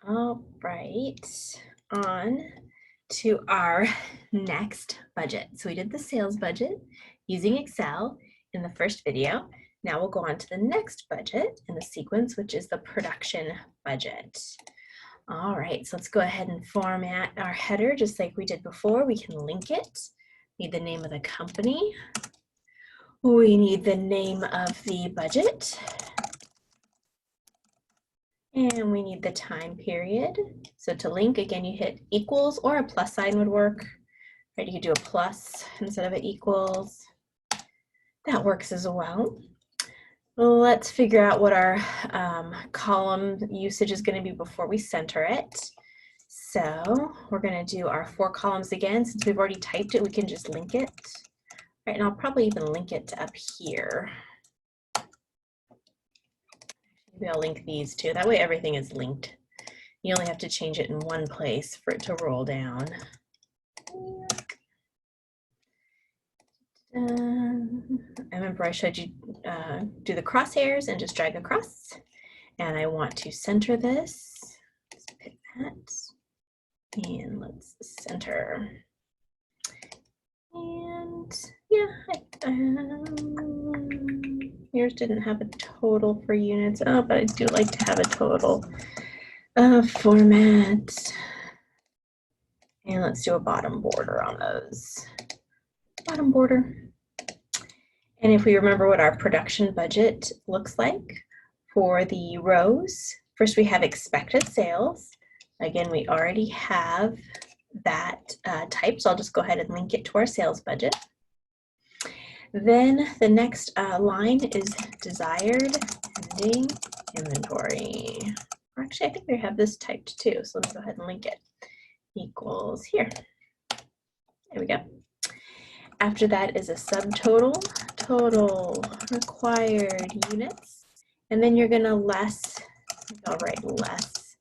All right, on to our next budget. So we did the sales budget using Excel in the first video. Now we'll go on to the next budget in the sequence, which is the production budget. All right, so let's go ahead and format our header just like we did before. We can link it. Need the name of the company. We need the name of the budget. And we need the time period. So to link, again, you hit equals, or a plus sign would work. Right, you could do a plus instead of an equals. That works as well. Let's figure out what our column usage is going to be before we center it. So we're going to do our 4 columns again. Since we've already typed it, we can just link it. Right, and I'll probably even link it to up here. Maybe I'll link these too. That way everything is linked. You only have to change it in one place for it to roll down. I remember I showed you do the crosshairs and just drag across. And I want to center this. Just pick that. And let's center. And yeah, yours didn't have a total for units. Oh, but I do like to have a total format. And let's do a bottom border on those. Bottom border. And if we remember what our production budget looks like for the rows, first we have expected sales. Again, we already have that type, so I'll just go ahead and link it to our sales budget. Then the next line is desired ending inventory. Or actually, I think we have this typed too, so let me go ahead and link it. Equals here. There we go. After that is a subtotal, total required units, and then you're gonna less, I'll write less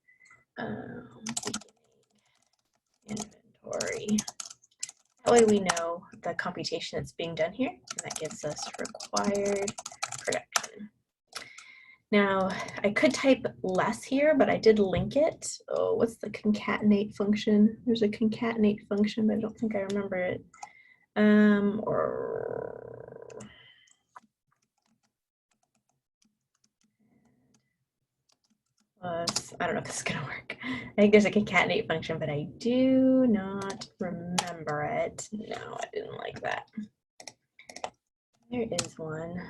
inventory. That way we know the computation that's being done here, and that gives us required production. Now, I could type less here, but I did link it. Oh, what's the concatenate function? There's a concatenate function, but I don't think I remember it. I don't know if this is gonna work. I think there's a concatenate function, but I do not remember it. No, I didn't like that. There is one.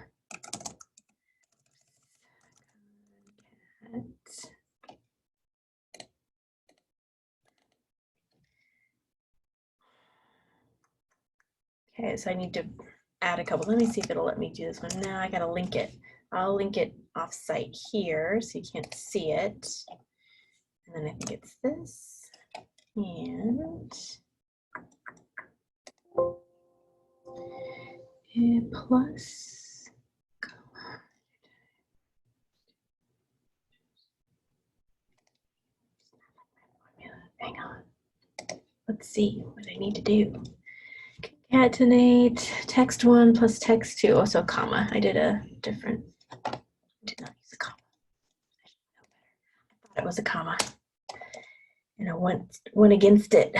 Okay, so I need to add a couple. Let me see if it'll let me do this one. Now I gotta link it. I'll link it off-site here so you can't see it. And then I think it's this. And plus. Hang on. Let's see what I need to do. Concatenate text 1 plus text 2. Also a comma. I did a different. I did not use a comma. I should know better. I thought it was a comma. And I went against it.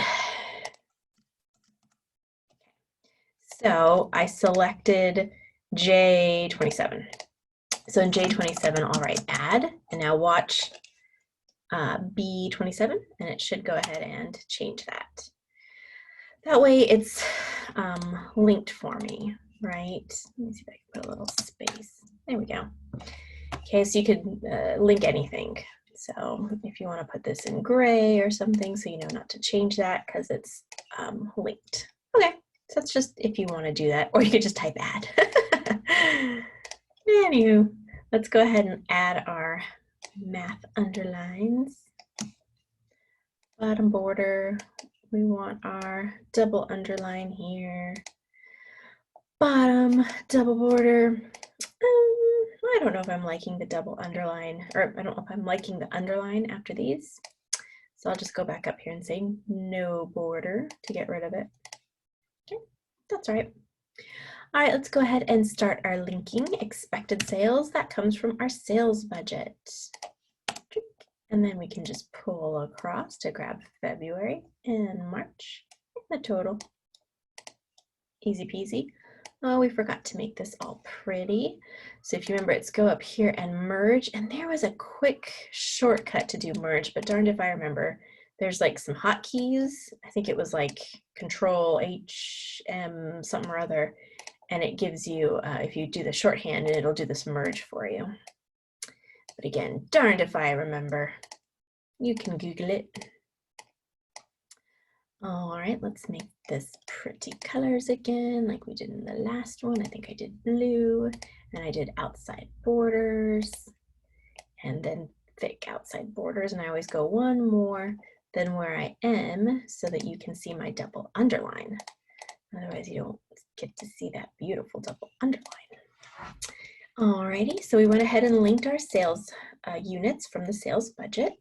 So I selected J27. So in J27, I'll write add, and now watch B27, and it should go ahead and change that. That way it's linked for me, right? Let me see if I can put a little space. There we go. Okay, so you could link anything. So if you want to put this in gray or something, so you know not to change that because it's linked. Okay, so that's just if you want to do that, or you could just type add. Anywho, let's go ahead and add our math underlines. Bottom border, we want our double underline here. Bottom, double border. I don't know if I'm liking the double underline, or I don't know if I'm liking the underline after these. So I'll just go back up here and say no border to get rid of it. Okay, that's right. All right, let's go ahead and start our linking expected sales. That comes from our sales budget. And then we can just pull across to grab February and March and the total. Easy peasy. Oh, we forgot to make this all pretty. So if you remember, it's go up here and merge. And there was a quick shortcut to do merge, but darned if I remember. There's like some hotkeys. I think it was like Control H, M, something or other. And it gives you, if you do the shorthand, it'll do this merge for you. But again, darned if I remember. You can Google it. All right, let's make this pretty colors again, like we did in the last one. I think I did blue, and I did outside borders, and then thick outside borders. And I always go one more than where I am so that you can see my double underline. Otherwise, you don't get to see that beautiful double underline. Alrighty, so we went ahead and linked our sales units from the sales budget.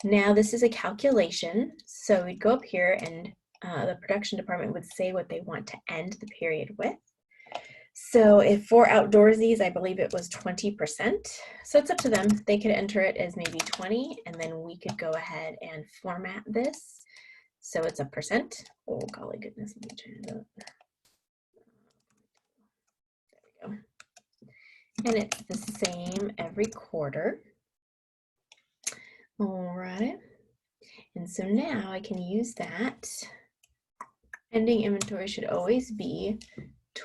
Now this is a calculation, so we'd go up here and the production department would say what they want to end the period with. So if for outdoorsies, I believe it was 20%. So it's up to them. They could enter it as maybe 20, and then we could go ahead and format this. So it's a percent. Oh, golly goodness, let me turn it up. There we go. And it's the same every quarter. All right. And so now I can use that. Ending inventory should always be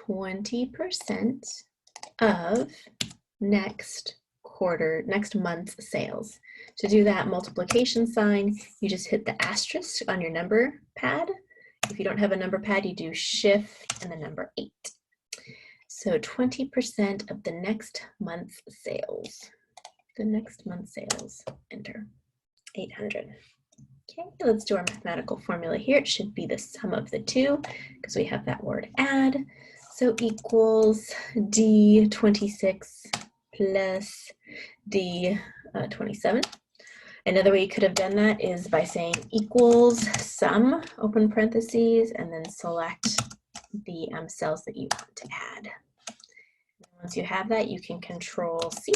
20% of next month's sales. To do that multiplication sign, you just hit the asterisk on your number pad. If you don't have a number pad, you do Shift and the number 8. So 20% of the next month's sales. The next month's sales, enter, 800. Okay, let's do our mathematical formula here. It should be the sum of the two because we have that word add. So equals D26 plus D27. Another way you could have done that is by saying equals sum, open parentheses, and then select the cells that you want to add. Once you have that, you can Control C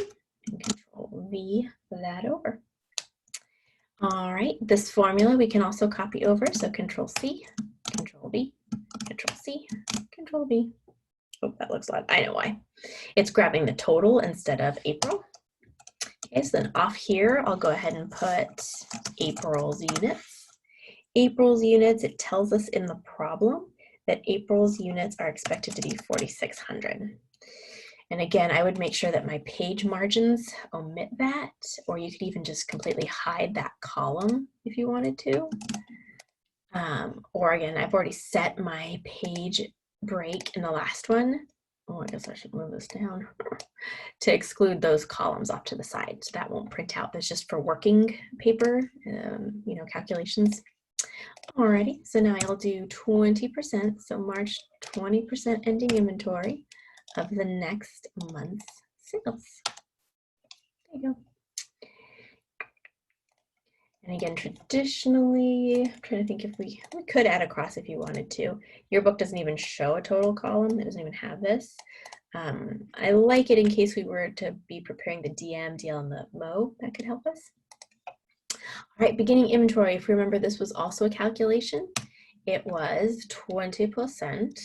and Control V that over. All right, this formula we can also copy over, so Control C, Control V, Control C, Control V. Oh, that looks odd. I know why. It's grabbing the total instead of April. Okay, so then off here, I'll go ahead and put April's units. April's units, it tells us in the problem that April's units are expected to be 4,600. And again, I would make sure that my page margins omit that, or you could even just completely hide that column if you wanted to. Or again, I've already set my page break in the last one. Oh, I guess I should move this down to exclude those columns off to the side. So that won't print out. That's just for working paper, you know, calculations. Alrighty, so now I'll do 20%. So March 20% ending inventory of the next month's sales. There you go. And again, traditionally, I'm trying to think if we could add a cross if you wanted to. Your book doesn't even show a total column. It doesn't even have this. I like it in case we were to be preparing the DM, DL, and the MO. That could help us. All right, beginning inventory. If you remember, this was also a calculation. It was 20%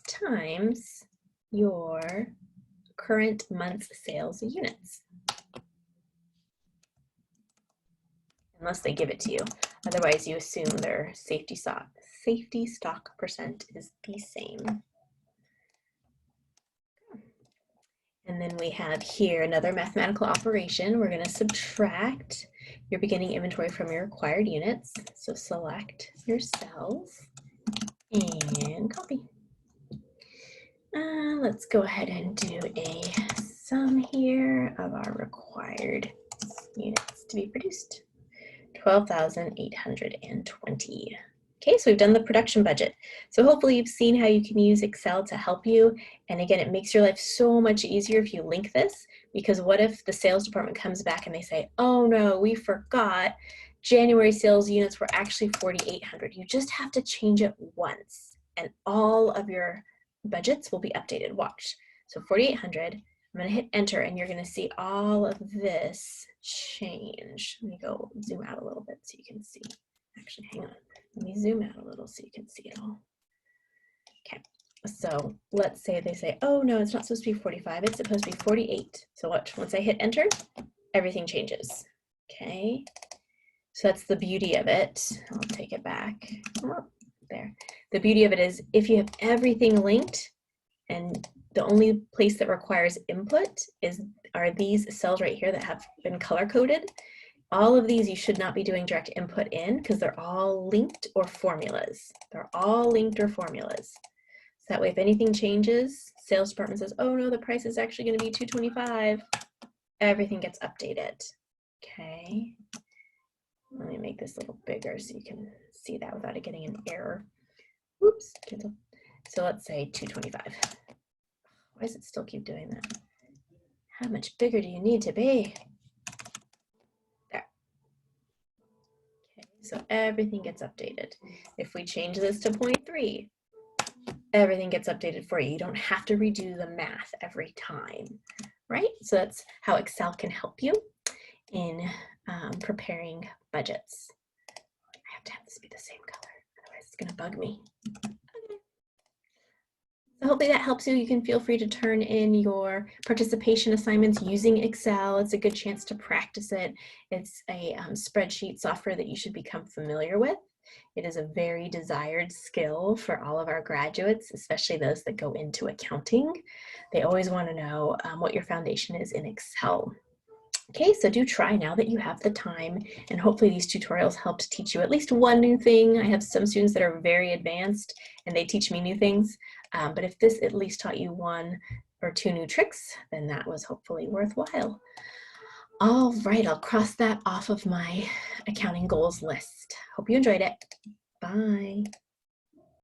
times your current month's sales units. Unless they give it to you. Otherwise, you assume their safety stock percent is the same. And then we have here another mathematical operation. We're going to subtract your beginning inventory from your required units. So select your cells and copy. Let's go ahead and do a sum here of our required units to be produced. 12,820. Okay, so we've done the production budget. So hopefully you've seen how you can use Excel to help you. And again, it makes your life so much easier if you link this, because what if the sales department comes back and they say, oh no, we forgot January sales units were actually 4,800. You just have to change it once and all of your budgets will be updated. Watch. So 4,800 I'm gonna hit enter and you're gonna see all of this change. Let me go zoom out a little bit so you can see. Actually, hang on. Let me zoom out a little so you can see it all. Okay, so let's say they say, oh no, it's not supposed to be 45, it's supposed to be 48. So watch, once I hit enter, everything changes. Okay, so that's the beauty of it. I'll take it back. Oh, there. The beauty of it is if you have everything linked and the only place that requires input are these cells right here that have been color coded. All of these you should not be doing direct input in because they're all linked or formulas. They're all linked or formulas. So that way if anything changes, sales department says, oh no, the price is actually going to be $225. Everything gets updated. Okay. Let me make this a little bigger so you can see that without it getting an error. Oops, cancel. So let's say $225. Why does it still keep doing that? How much bigger do you need to be? There. Okay, so everything gets updated. If we change this to 0.3, everything gets updated for you. You don't have to redo the math every time, right? So that's how Excel can help you in preparing budgets. I have to have this be the same color, otherwise it's gonna bug me. So hopefully that helps you. You can feel free to turn in your participation assignments using Excel. It's a good chance to practice it. It's a spreadsheet software that you should become familiar with. It is a very desired skill for all of our graduates, especially those that go into accounting. They always want to know what your foundation is in Excel. Okay, so do try now that you have the time, and hopefully these tutorials helped teach you at least one new thing. I have some students that are very advanced and they teach me new things, but if this at least taught you 1 or 2 new tricks, then that was hopefully worthwhile. All right, I'll cross that off of my accounting goals list. Hope you enjoyed it. Bye.